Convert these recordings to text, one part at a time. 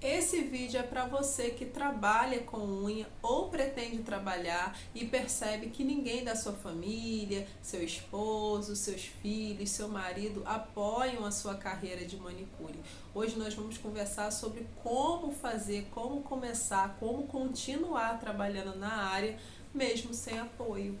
Esse vídeo é para você que trabalha com unha ou pretende trabalhar e percebe que ninguém da sua família, seu esposo, seus filhos, seu marido apoiam a sua carreira de manicure. Hoje nós vamos conversar sobre como fazer, como começar, como continuar trabalhando na área mesmo sem apoio.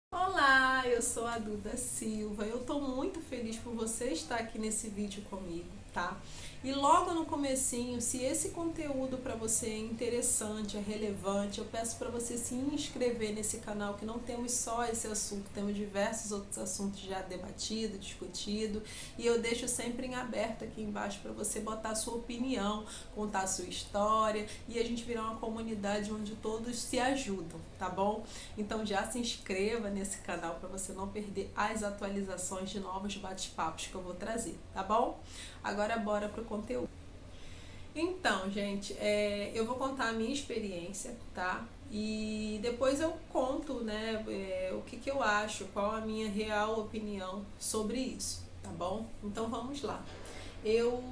Olá, eu sou a Duda Silva. Eu estou muito feliz por você estar aqui nesse vídeo comigo, tá? E logo no comecinho, se esse conteúdo para você é interessante, é relevante, eu peço para você se inscrever nesse canal, que não temos só esse assunto, temos diversos outros assuntos já debatido, discutido, e eu deixo sempre em aberto aqui embaixo para você botar a sua opinião, contar a sua história e a gente virar uma comunidade onde todos se ajudam, tá bom? Então já se inscreva nesse canal para você não perder as atualizações de novos bate-papos que eu vou trazer, tá bom? Agora bora pro conteúdo. Então, gente, eu vou contar a minha experiência, tá? E depois eu conto, né, o que eu acho, qual a minha real opinião sobre isso, tá bom? Então vamos lá. Eu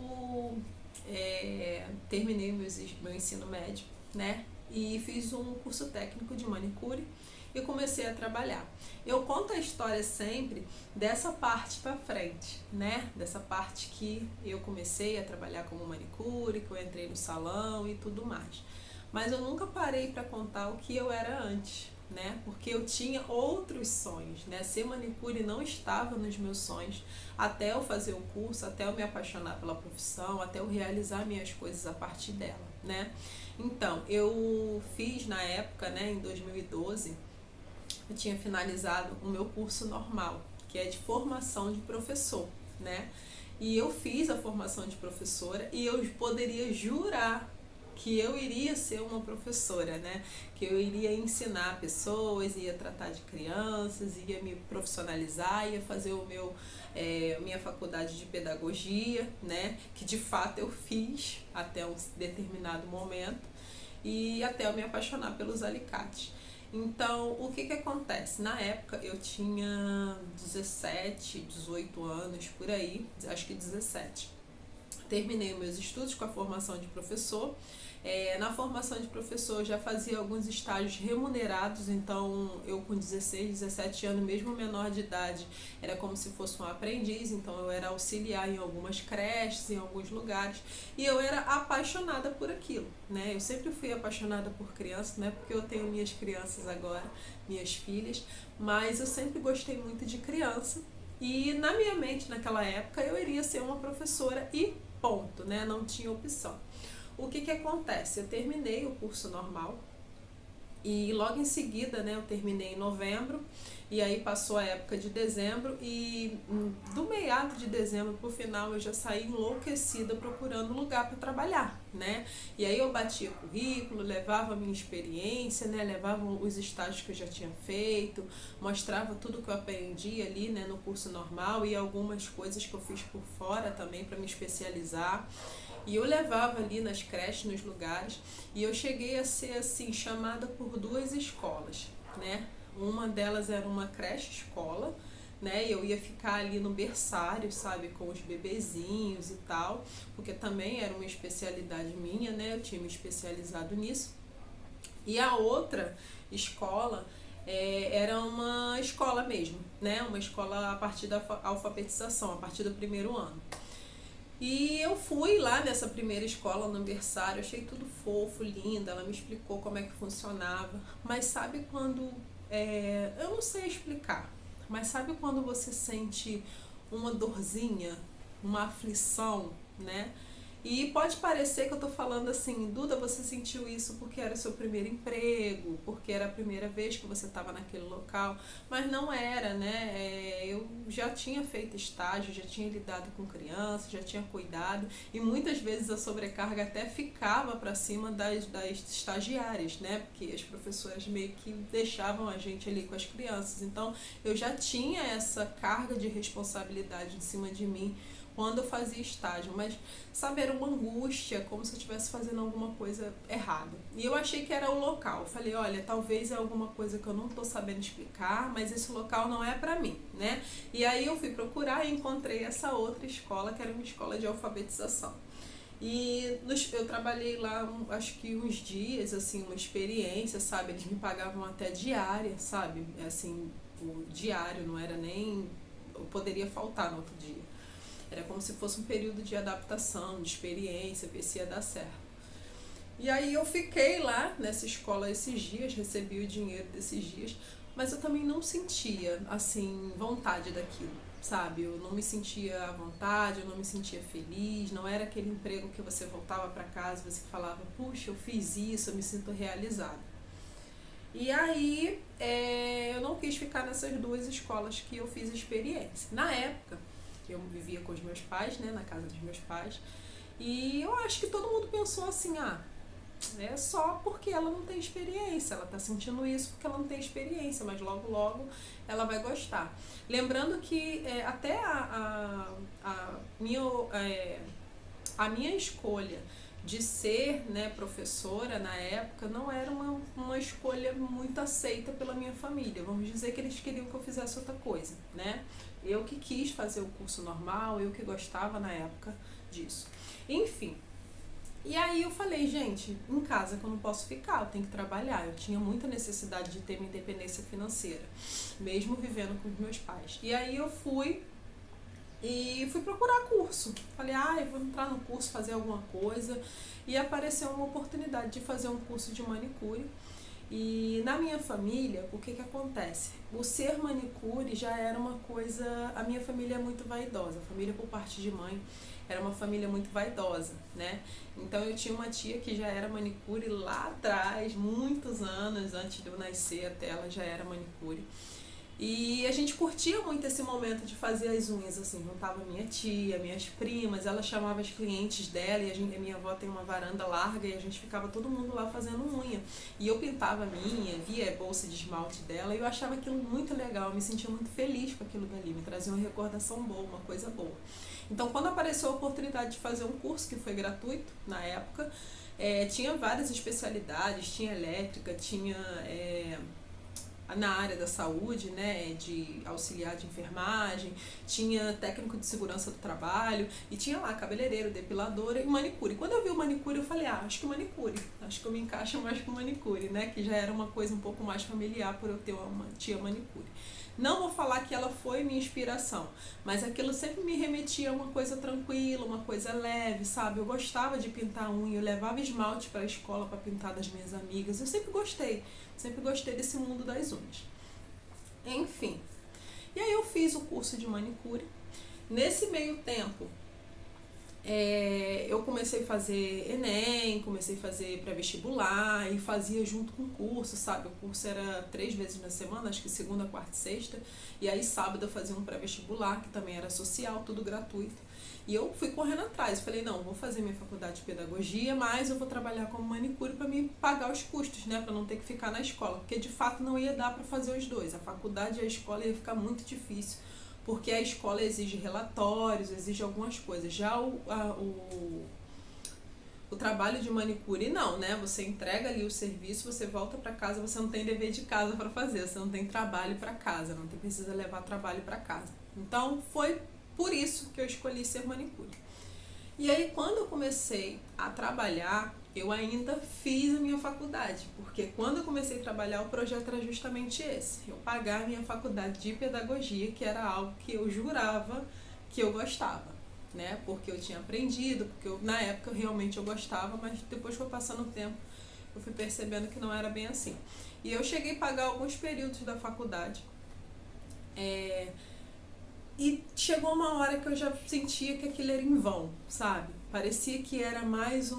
terminei meu ensino médio, né? E fiz um curso técnico de manicure e comecei a trabalhar. Eu conto a história sempre dessa parte para frente, né? Dessa parte que eu comecei a trabalhar como manicure, que eu entrei no salão e tudo mais. Mas eu nunca parei para contar o que eu era antes, né? Porque eu tinha outros sonhos, né? Ser manicure não estava nos meus sonhos até eu fazer o curso, até eu me apaixonar pela profissão, até eu realizar minhas coisas a partir dela, né? Então, eu fiz na época, né, em 2012, eu tinha finalizado o meu curso normal, que é de formação de professor, né? E eu fiz a formação de professora e eu poderia jurar que eu iria ser uma professora, né? Que eu iria ensinar pessoas, ia tratar de crianças, ia me profissionalizar, ia fazer minha faculdade de pedagogia, né? Que de fato eu fiz até um determinado momento e até eu me apaixonar pelos alicates. Então, o que acontece? Na época eu tinha 17, 18 anos, por aí, acho que 17. Terminei meus estudos com a formação de professor. Na formação de professor eu já fazia alguns estágios remunerados, então eu com 16, 17 anos, mesmo menor de idade, era como se fosse um aprendiz, então eu era auxiliar em algumas creches, em alguns lugares, e eu era apaixonada por aquilo, né? Eu sempre fui apaixonada por crianças, não é porque eu tenho minhas crianças agora, minhas filhas, mas eu sempre gostei muito de criança, e na minha mente naquela época eu iria ser uma professora e ponto, né? Não tinha opção. O que acontece? Eu terminei o curso normal e logo em seguida, né, eu terminei em novembro e aí passou a época de dezembro e do meado de dezembro pro final eu já saí enlouquecida procurando lugar para trabalhar, né? E aí eu batia currículo, levava a minha experiência, né, levava os estágios que eu já tinha feito, mostrava tudo que eu aprendi ali, né, no curso normal e algumas coisas que eu fiz por fora também para me especializar. E eu levava ali nas creches, nos lugares, e eu cheguei a ser assim chamada por duas escolas, né? Uma delas era uma creche escola, né? E eu ia ficar ali no berçário, sabe, com os bebezinhos e tal, porque também era uma especialidade minha, né? Eu tinha me especializado nisso. E a outra escola era uma escola mesmo, né? Uma escola a partir da alfabetização, a partir do primeiro ano. E eu fui lá nessa primeira escola, no berçário, achei tudo fofo, lindo, ela me explicou como é que funcionava. Mas sabe quando, eu não sei explicar, mas sabe quando você sente uma dorzinha, uma aflição, né? E pode parecer que eu tô falando assim, Duda, você sentiu isso porque era o seu primeiro emprego, porque era a primeira vez que você estava naquele local, mas não era, né? Eu já tinha feito estágio, já tinha lidado com crianças, já tinha cuidado e muitas vezes a sobrecarga até ficava para cima das estagiárias, né? Porque as professoras meio que deixavam a gente ali com as crianças. Então eu já tinha essa carga de responsabilidade em cima de mim quando eu fazia estágio, mas, sabe, era uma angústia, como se eu estivesse fazendo alguma coisa errada. E eu achei que era o local. Eu falei, olha, talvez é alguma coisa que eu não estou sabendo explicar, mas esse local não é para mim, né? E aí eu fui procurar e encontrei essa outra escola, que era uma escola de alfabetização. E eu trabalhei lá, acho que uns dias, assim, uma experiência, sabe? Eles me pagavam até diária, sabe? Assim, o diário, não era nem... Eu poderia faltar no outro dia. Era como se fosse um período de adaptação, de experiência, ver se ia dar certo. E aí eu fiquei lá nessa escola esses dias, recebi o dinheiro desses dias, mas eu também não sentia, assim, vontade daquilo, sabe? Eu não me sentia à vontade, eu não me sentia feliz, não era aquele emprego que você voltava para casa e você falava, puxa, eu fiz isso, eu me sinto realizada. E aí eu não quis ficar nessas duas escolas que eu fiz experiência. Na época, eu vivia com os meus pais, né, na casa dos meus pais, e eu acho que todo mundo pensou assim, é só porque ela não tem experiência, ela tá sentindo isso porque ela não tem experiência, mas logo logo ela vai gostar. Lembrando que até a minha escolha de ser, né, professora na época não era uma escolha muito aceita pela minha família. Vamos dizer que eles queriam que eu fizesse outra coisa, né? Eu que quis fazer o curso normal, eu que gostava na época disso. Enfim. E aí eu falei, gente, em casa que eu não posso ficar, eu tenho que trabalhar. Eu tinha muita necessidade de ter minha independência financeira, mesmo vivendo com os meus pais. E aí eu fui procurar curso. Falei, eu vou entrar no curso, fazer alguma coisa. E apareceu uma oportunidade de fazer um curso de manicure. E na minha família, o que acontece? O ser manicure já era uma coisa... A minha família é muito vaidosa. A família por parte de mãe era uma família muito vaidosa, né? Então eu tinha uma tia que já era manicure lá atrás, muitos anos antes de eu nascer, até ela já era manicure. E a gente curtia muito esse momento de fazer as unhas, assim, juntava minha tia, minhas primas, ela chamava as clientes dela e a minha avó tem uma varanda larga e a gente ficava todo mundo lá fazendo unha. E eu pintava a minha, via a bolsa de esmalte dela e eu achava aquilo muito legal, eu me sentia muito feliz com aquilo dali, me trazia uma recordação boa, uma coisa boa. Então quando apareceu a oportunidade de fazer um curso, que foi gratuito na época, tinha várias especialidades, tinha elétrica, tinha... na área da saúde, né, de auxiliar de enfermagem, tinha técnico de segurança do trabalho, e tinha lá cabeleireiro, depiladora e manicure. Quando eu vi o manicure, eu falei, acho que manicure, acho que eu me encaixo mais com manicure, né, que já era uma coisa um pouco mais familiar por eu ter uma tia manicure. Não vou falar que ela foi minha inspiração, mas aquilo sempre me remetia a uma coisa tranquila, uma coisa leve, sabe? Eu gostava de pintar unha, eu levava esmalte para a escola para pintar das minhas amigas, eu sempre gostei desse mundo das unhas. Enfim, e aí eu fiz o curso de manicure. Nesse meio tempo, eu comecei a fazer Enem, comecei a fazer pré-vestibular e fazia junto com o curso, sabe? O curso era 3 vezes na semana, acho que segunda, quarta e sexta. E aí sábado eu fazia um pré-vestibular, que também era social, tudo gratuito. E eu fui correndo atrás, falei, não, vou fazer minha faculdade de pedagogia, mas eu vou trabalhar como manicure para me pagar os custos, né? Para não ter que ficar na escola, porque de fato não ia dar para fazer os dois. A faculdade e a escola ia ficar muito difícil, porque a escola exige relatórios, exige algumas coisas. Já o trabalho de manicure não, né? Você entrega ali o serviço, você volta para casa, você não tem dever de casa para fazer, você não tem trabalho para casa, não precisa levar trabalho para casa. Então foi por isso que eu escolhi ser manicure. E aí quando eu comecei a trabalhar, eu ainda fiz a minha faculdade, porque quando eu comecei a trabalhar o projeto era justamente esse, eu pagar a minha faculdade de pedagogia, que era algo que eu jurava que eu gostava, né? Porque eu tinha aprendido, porque na época realmente eu gostava, mas depois foi passando o tempo, eu fui percebendo que não era bem assim. E eu cheguei a pagar alguns períodos da faculdade, e chegou uma hora que eu já sentia que aquilo era em vão, sabe? Parecia que era mais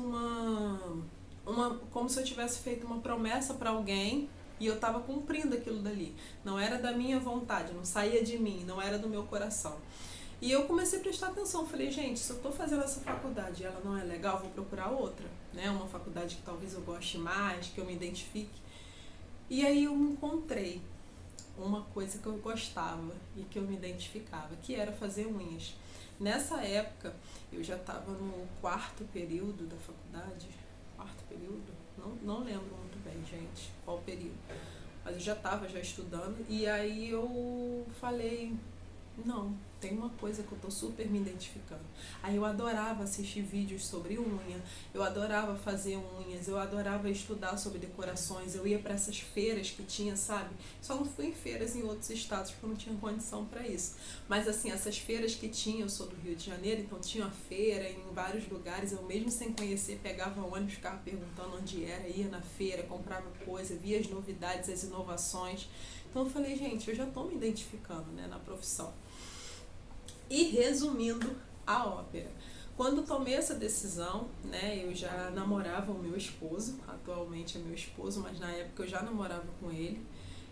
como se eu tivesse feito uma promessa para alguém e eu estava cumprindo aquilo dali. Não era da minha vontade, não saía de mim, não era do meu coração. E eu comecei a prestar atenção, falei, gente, se eu estou fazendo essa faculdade e ela não é legal, vou procurar outra, né? Uma faculdade que talvez eu goste mais, que eu me identifique. E aí eu me encontrei uma coisa que eu gostava e que eu me identificava, que era fazer unhas. Nessa época, eu já estava no quarto período da faculdade. Quarto período? Não lembro muito bem, gente, qual período. Mas eu já estava já estudando. E aí eu falei, não, tem uma coisa que eu tô super me identificando. Aí eu adorava assistir vídeos sobre unha, eu adorava fazer unhas, eu adorava estudar sobre decorações, eu ia para essas feiras que tinha, sabe? Só não fui em feiras em outros estados porque eu não tinha condição para isso. Mas assim, essas feiras que tinha, eu sou do Rio de Janeiro, então tinha feira em vários lugares, eu mesmo sem conhecer pegava ônibus, ficava perguntando onde era, ia na feira, comprava coisa, via as novidades, as inovações. Então eu falei, gente, eu já tô me identificando, né, na profissão. E resumindo a ópera, quando tomei essa decisão, né, eu já namorava o meu esposo, atualmente é meu esposo, mas na época eu já namorava com ele,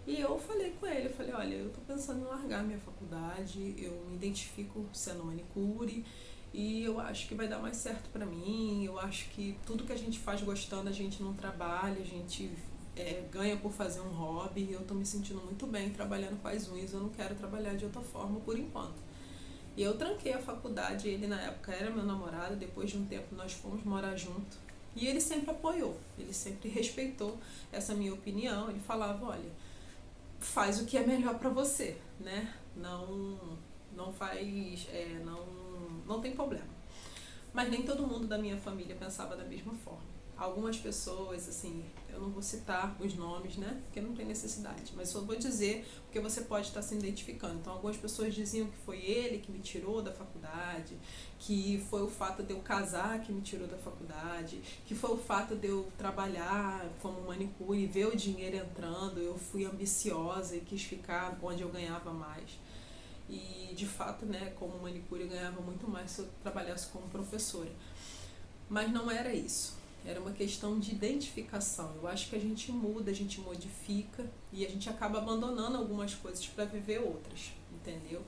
e eu falei com ele, eu falei, olha, eu tô pensando em largar minha faculdade, eu me identifico sendo manicure, e eu acho que vai dar mais certo pra mim, eu acho que tudo que a gente faz gostando, a gente não trabalha, a gente ganha por fazer um hobby, e eu tô me sentindo muito bem trabalhando com as unhas, eu não quero trabalhar de outra forma por enquanto. E eu tranquei a faculdade, ele na época era meu namorado, depois de um tempo nós fomos morar junto. E ele sempre apoiou, ele sempre respeitou essa minha opinião, ele falava, olha, faz o que é melhor pra você, né? Não faz, não tem problema. Mas nem todo mundo da minha família pensava da mesma forma. Algumas pessoas, assim, eu não vou citar os nomes, né? Porque não tem necessidade. Mas só vou dizer porque você pode estar se identificando. Então, algumas pessoas diziam que foi ele que me tirou da faculdade, que foi o fato de eu casar que me tirou da faculdade, que foi o fato de eu trabalhar como manicure e ver o dinheiro entrando. Eu fui ambiciosa e quis ficar onde eu ganhava mais. E, de fato, né, como manicure eu ganhava muito mais se eu trabalhasse como professora. Mas não era isso. Era uma questão de identificação. Eu acho que a gente muda, a gente modifica e a gente acaba abandonando algumas coisas para viver outras, entendeu?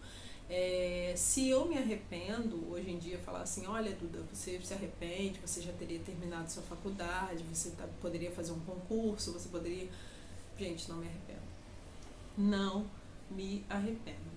Se eu me arrependo, hoje em dia, falar assim, olha, Duda, você se arrepende, você já teria terminado sua faculdade, você poderia fazer um concurso, você poderia... Gente, não me arrependo. Não me arrependo.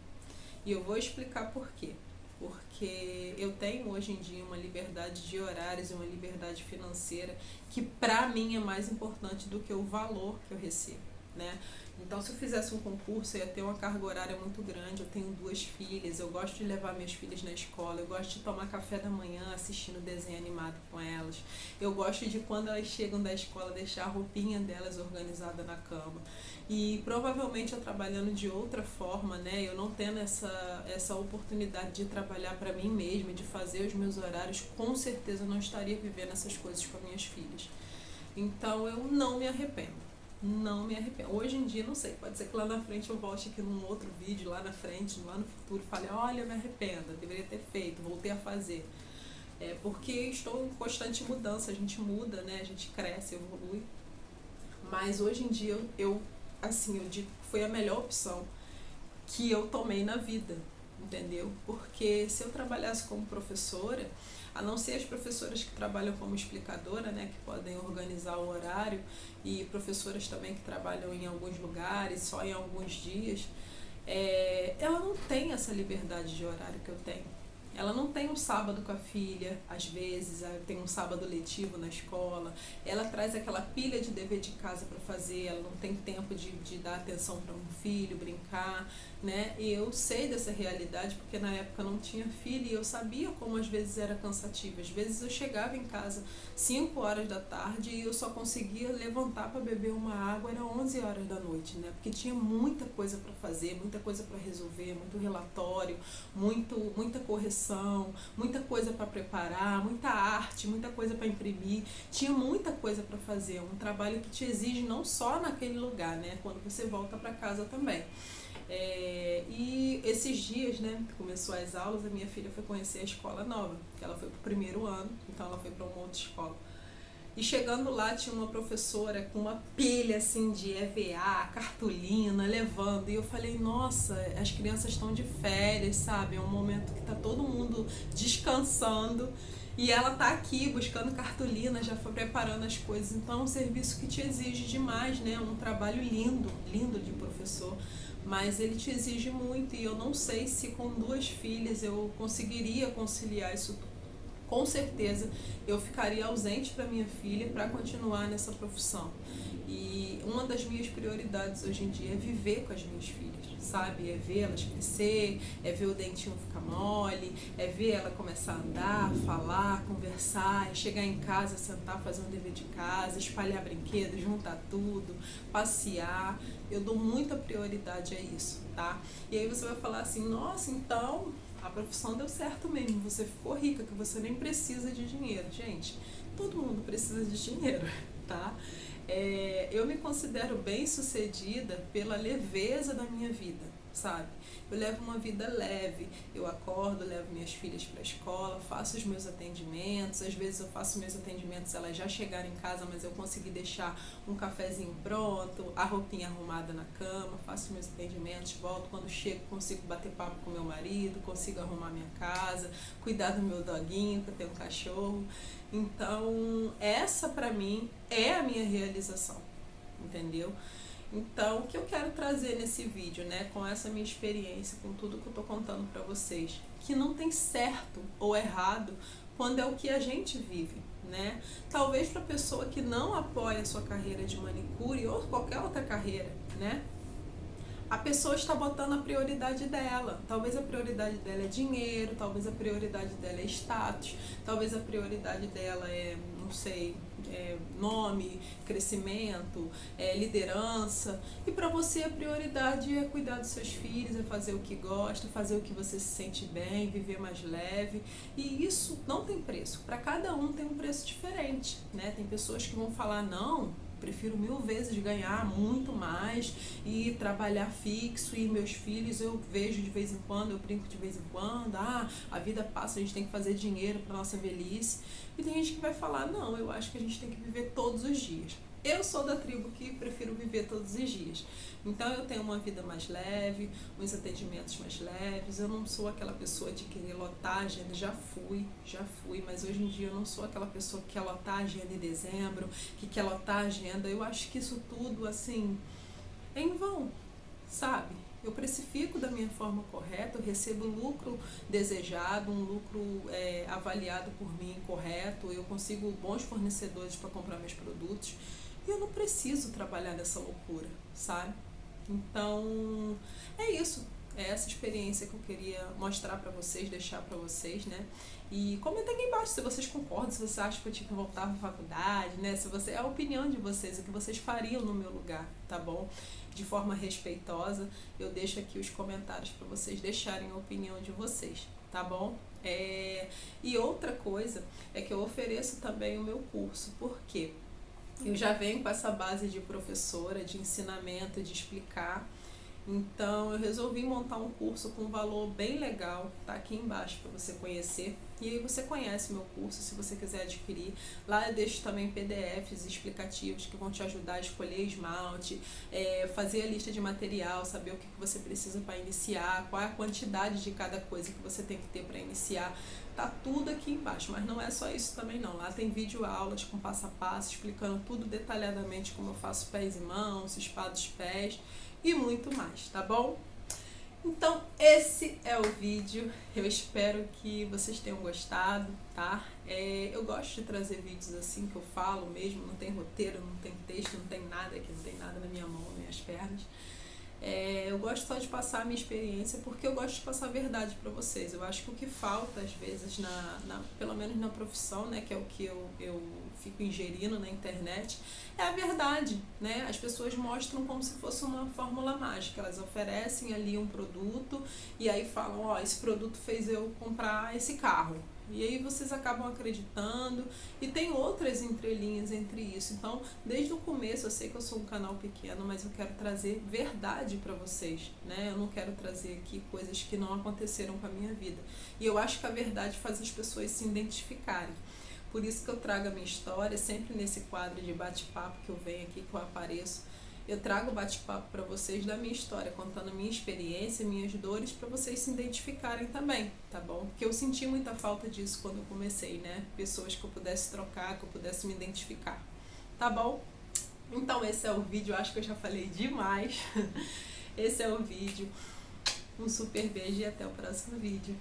E eu vou explicar por quê. Porque eu tenho hoje em dia uma liberdade de horários e uma liberdade financeira que pra mim é mais importante do que o valor que eu recebo, né? Então, se eu fizesse um concurso, eu ia ter uma carga horária muito grande. Eu tenho 2 filhas, eu gosto de levar minhas filhas na escola, eu gosto de tomar café da manhã assistindo desenho animado com elas. Eu gosto de, quando elas chegam da escola, deixar a roupinha delas organizada na cama. E provavelmente eu trabalhando de outra forma, né, eu não tendo essa oportunidade de trabalhar para mim mesma, de fazer os meus horários, com certeza eu não estaria vivendo essas coisas com as minhas filhas. Então, eu não me arrependo. Não me arrependo. Hoje em dia, não sei, pode ser que lá na frente eu volte aqui num outro vídeo, lá na frente, lá no futuro, fale, olha, eu me arrependo, deveria ter feito, voltei a fazer. Porque estou em constante mudança, a gente muda, né, a gente cresce, evolui. Mas hoje em dia, eu digo que foi a melhor opção que eu tomei na vida, entendeu? Porque se eu trabalhasse como professora, a não ser as professoras que trabalham como explicadora, né, que podem organizar o horário, e professoras também que trabalham em alguns lugares, só em alguns dias, ela não tem essa liberdade de horário que eu tenho. Ela não tem um sábado com a filha, às vezes, tem um sábado letivo na escola, ela traz aquela pilha de dever de casa para fazer, ela não tem tempo de dar atenção para um filho, brincar, né? E eu sei dessa realidade porque na época eu não tinha filho e eu sabia como às vezes era cansativo. Às vezes eu chegava em casa 5 horas da tarde e eu só conseguia levantar para beber uma água, era 11 horas da noite, né? Porque tinha muita coisa para fazer, muita coisa para resolver, muito relatório, muita correção, muita coisa para preparar, muita arte, muita coisa para imprimir. Tinha muita coisa para fazer, um trabalho que te exige não só naquele lugar, né? Quando você volta para casa também. E esses dias, né, começou as aulas, a minha filha foi conhecer a escola nova, que ela foi pro 1º ano, então ela foi para uma outra escola. E chegando lá tinha uma professora com uma pilha assim de EVA, cartolina, levando. E eu falei, nossa, as crianças estão de férias, sabe? É um momento que tá todo mundo descansando. E ela tá aqui buscando cartolina, já foi preparando as coisas. Então é um serviço que te exige demais, né? Um trabalho lindo, lindo de professor. Mas ele te exige muito e eu não sei se com 2 filhas eu conseguiria conciliar isso tudo. Com certeza eu ficaria ausente para minha filha para continuar nessa profissão. E uma das minhas prioridades hoje em dia é viver com as minhas filhas, sabe? É ver elas crescer, é ver o dentinho ficar mole, é ver ela começar a andar, falar, conversar, é chegar em casa, sentar, fazer um dever de casa, espalhar brinquedos, juntar tudo, passear. Eu dou muita prioridade a isso, tá? E aí você vai falar assim, nossa, então a profissão deu certo mesmo, você ficou rica, que você nem precisa de dinheiro. Gente, todo mundo precisa de dinheiro, tá? Eu me considero bem sucedida pela leveza da minha vida, sabe? Eu levo uma vida leve, eu acordo, levo minhas filhas para a escola, faço os meus atendimentos, às vezes eu faço meus atendimentos, elas já chegaram em casa, mas eu consegui deixar um cafezinho pronto, a roupinha arrumada na cama, faço meus atendimentos, volto, quando chego consigo bater papo com meu marido, consigo arrumar minha casa, cuidar do meu doguinho, que eu tenho um cachorro. Então, essa pra mim é a minha realização, entendeu? Então, o que eu quero trazer nesse vídeo, né, com essa minha experiência, com tudo que eu tô contando pra vocês, que não tem certo ou errado quando é o que a gente vive, né? Talvez pra pessoa que não apoia a sua carreira de manicure ou qualquer outra carreira, né? A pessoa está botando a prioridade dela. Talvez a prioridade dela é dinheiro, talvez a prioridade dela é status, talvez a prioridade dela é, não sei, nome, crescimento, liderança. E para você a prioridade é cuidar dos seus filhos, é fazer o que gosta, fazer o que você se sente bem, viver mais leve. E isso não tem preço. Para cada um tem um preço diferente, né? Tem pessoas que vão falar, não, prefiro 1000 vezes ganhar muito mais e trabalhar fixo, e meus filhos eu vejo de vez em quando, eu brinco de vez em quando, a vida passa, a gente tem que fazer dinheiro para nossa velhice. E tem gente que vai falar, não, eu acho que a gente tem que viver todos os dias. Eu sou da tribo que prefiro viver todos os dias. Então eu tenho uma vida mais leve, uns atendimentos mais leves. Eu não sou aquela pessoa de querer lotar a agenda. Já fui, mas hoje em dia eu não sou aquela pessoa que quer lotar a agenda em dezembro, que quer lotar a agenda. Eu acho que isso tudo, assim, é em vão, sabe? Eu precifico da minha forma correta, eu recebo o lucro desejado, um lucro avaliado por mim correto, eu consigo bons fornecedores para comprar meus produtos. E eu não preciso trabalhar nessa loucura, sabe? Então, é isso. É essa experiência que eu queria mostrar pra vocês, deixar pra vocês, né? E comenta aqui embaixo se vocês concordam, se vocês acham que eu tinha que voltar pra faculdade, né? Se você, é a opinião de vocês, o que vocês fariam no meu lugar, tá bom? De forma respeitosa, eu deixo aqui os comentários pra vocês deixarem a opinião de vocês, tá bom? E outra coisa é que eu ofereço também o meu curso, por quê? Eu já venho com essa base de professora, de ensinamento, de explicar. Então eu resolvi montar um curso com um valor bem legal, tá aqui embaixo para você conhecer. E aí você conhece meu curso, se você quiser adquirir. Lá eu deixo também PDFs explicativos que vão te ajudar a escolher esmalte, fazer a lista de material, saber o que você precisa para iniciar, qual é a quantidade de cada coisa que você tem que ter para iniciar. Tá tudo aqui embaixo, mas não é só isso também não. Lá tem vídeo aulas com passo a passo, explicando tudo detalhadamente como eu faço pés e mãos, espada dos pés e muito mais, tá bom? Então esse é o vídeo, eu espero que vocês tenham gostado, tá? Eu gosto de trazer vídeos assim que eu falo mesmo, não tem roteiro, não tem texto, não tem nada aqui, não tem nada na minha mão, nas minhas pernas. Eu gosto só de passar a minha experiência porque eu gosto de passar a verdade para vocês. Eu acho que o que falta às vezes, pelo menos na profissão, né, que é o que eu fico ingerindo na internet, é a verdade, né? As pessoas mostram como se fosse uma fórmula mágica. Elas oferecem ali um produto e aí falam, ó, esse produto fez eu comprar esse carro. E aí vocês acabam acreditando e tem outras entrelinhas entre isso. Então, desde o começo, eu sei que eu sou um canal pequeno, mas eu quero trazer verdade para vocês, né? Eu não quero trazer aqui coisas que não aconteceram com a minha vida. E eu acho que a verdade faz as pessoas se identificarem. Por isso que eu trago a minha história, sempre nesse quadro de bate-papo que eu venho aqui, que eu apareço. Eu trago bate-papo para vocês da minha história, contando minha experiência, minhas dores, para vocês se identificarem também, tá bom? Porque eu senti muita falta disso quando eu comecei, né? Pessoas que eu pudesse trocar, que eu pudesse me identificar, tá bom? Então esse é o vídeo, eu acho que eu já falei demais. Esse é o vídeo. Um super beijo e até o próximo vídeo.